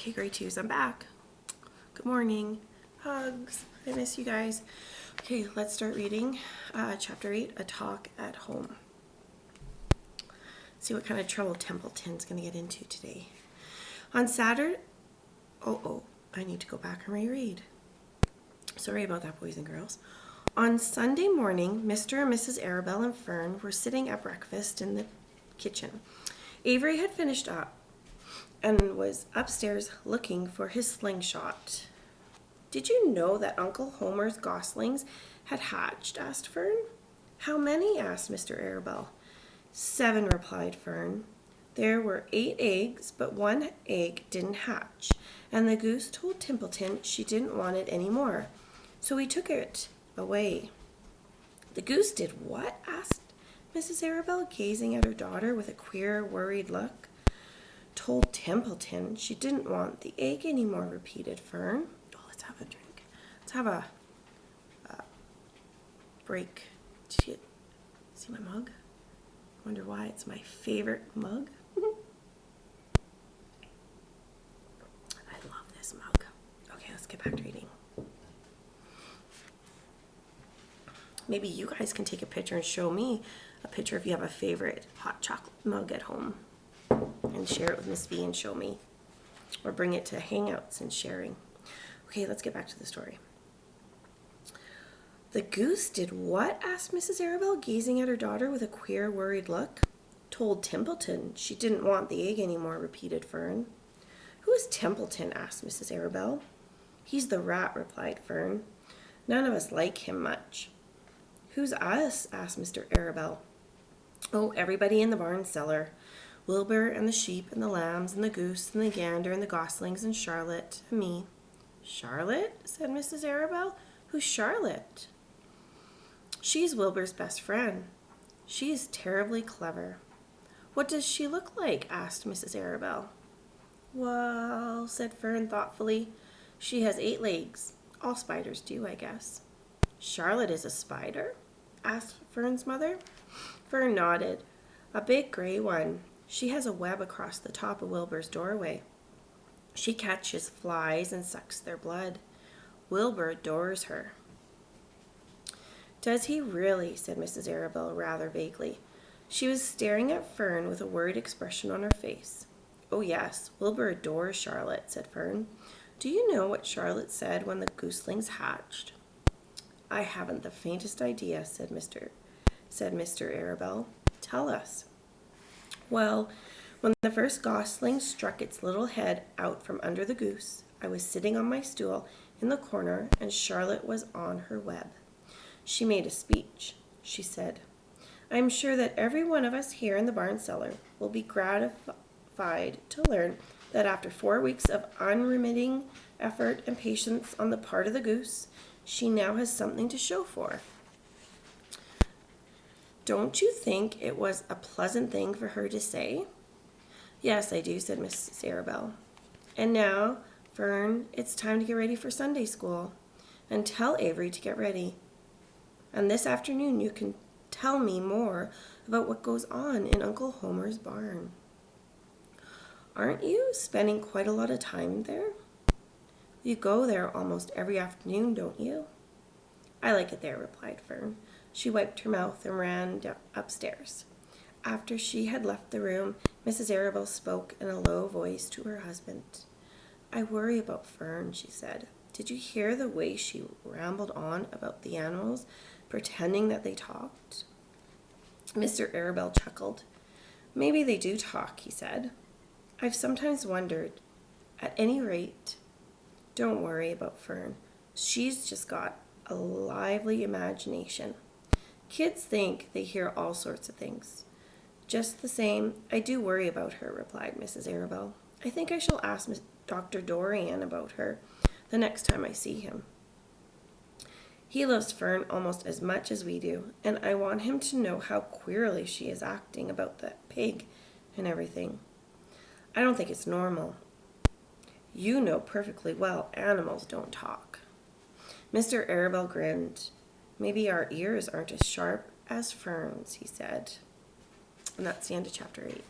Okay, grade 2s, I'm back. Good morning. Hugs. I miss you guys. Okay, let's start reading chapter 8, A Talk at Home. See what kind of trouble Templeton's going to get into today. On Saturday... I need to go back and reread. Sorry about that, boys and girls. On Sunday morning, Mr. and Mrs. Arabelle and Fern were sitting at breakfast in the kitchen. Avery had finished up and was upstairs looking for his slingshot. "Did you know that Uncle Homer's goslings had hatched?" asked Fern. "How many?" asked Mr. Arabelle. "7," replied Fern. "There were 8 eggs, but 1 egg didn't hatch, and the goose told Templeton she didn't want it any more, so he took it away." "The goose did what?" asked Mrs. Arabelle, gazing at her daughter with a queer, worried look. "Told Templeton she didn't want the egg anymore," repeated Fern. Oh, let's have a drink. Let's have a break. See my mug? Wonder why it's my favorite mug. I love this mug. Okay, let's get back to reading. Maybe you guys can take a picture and show me a picture if you have a favorite hot chocolate mug at home, and share it with Miss V and show me, or bring it to Hangouts and sharing. Okay, let's get back to the story. "The goose did what?" asked Mrs. Arabelle, gazing at her daughter with a queer, worried look. "Told Templeton she didn't want the egg anymore," repeated Fern. "Who is Templeton?" asked Mrs. Arabelle. "He's the rat," replied Fern. "None of us like him much." "Who's us?" asked Mr. Arabelle. "Oh, everybody in the barn cellar. Wilbur and the sheep and the lambs and the goose and the gander and the goslings and Charlotte and me." "Charlotte?" said Mrs. Arabelle. "Who's Charlotte?" "She's Wilbur's best friend. She is terribly clever." "What does she look like?" asked Mrs. Arabelle. "Well," said Fern thoughtfully, "she has 8 legs. All spiders do, I guess." "Charlotte is a spider?" asked Fern's mother. Fern nodded. "A big gray one. She has a web across the top of Wilbur's doorway. She catches flies and sucks their blood. Wilbur adores her." "Does he really?" said Mrs. Arabelle rather vaguely. She was staring at Fern with a worried expression on her face. "Oh yes, Wilbur adores Charlotte," said Fern. "Do you know what Charlotte said when the goslings hatched?" "I haven't the faintest idea," said Mr. Arabelle. "Tell us." "Well, when the first gosling struck its little head out from under the goose, I was sitting on my stool in the corner, and Charlotte was on her web. She made a speech. She said, 'I am sure that every one of us here in the barn cellar will be gratified to learn that after 4 weeks of unremitting effort and patience on the part of the goose, she now has something to show for.' Don't you think it was a pleasant thing for her to say?" "Yes, I do," said Mrs. Arabelle. "And now, Fern, it's time to get ready for Sunday school. And tell Avery to get ready. And this afternoon you can tell me more about what goes on in Uncle Homer's barn. Aren't you spending quite a lot of time there? You go there almost every afternoon, don't you?" "I like it there," replied Fern. She wiped her mouth and ran upstairs. After she had left the room, Mrs. Arabelle spoke in a low voice to her husband. "I worry about Fern," she said. "Did you hear the way she rambled on about the animals, pretending that they talked?" Mr. Arabelle chuckled. "Maybe they do talk," he said. "I've sometimes wondered. At any rate, don't worry about Fern. She's just got a lively imagination. Kids think they hear all sorts of things. Just the same, I do worry about her," replied Mrs. Arabelle. "I think I shall ask Dr. Dorian about her the next time I see him. He loves Fern almost as much as we do, and I want him to know how queerly she is acting about that pig and everything. I don't think it's normal. You know perfectly well animals don't talk." Mr. Arabelle grinned. "Maybe our ears aren't as sharp as Fern's," he said. And that's the end of chapter 8.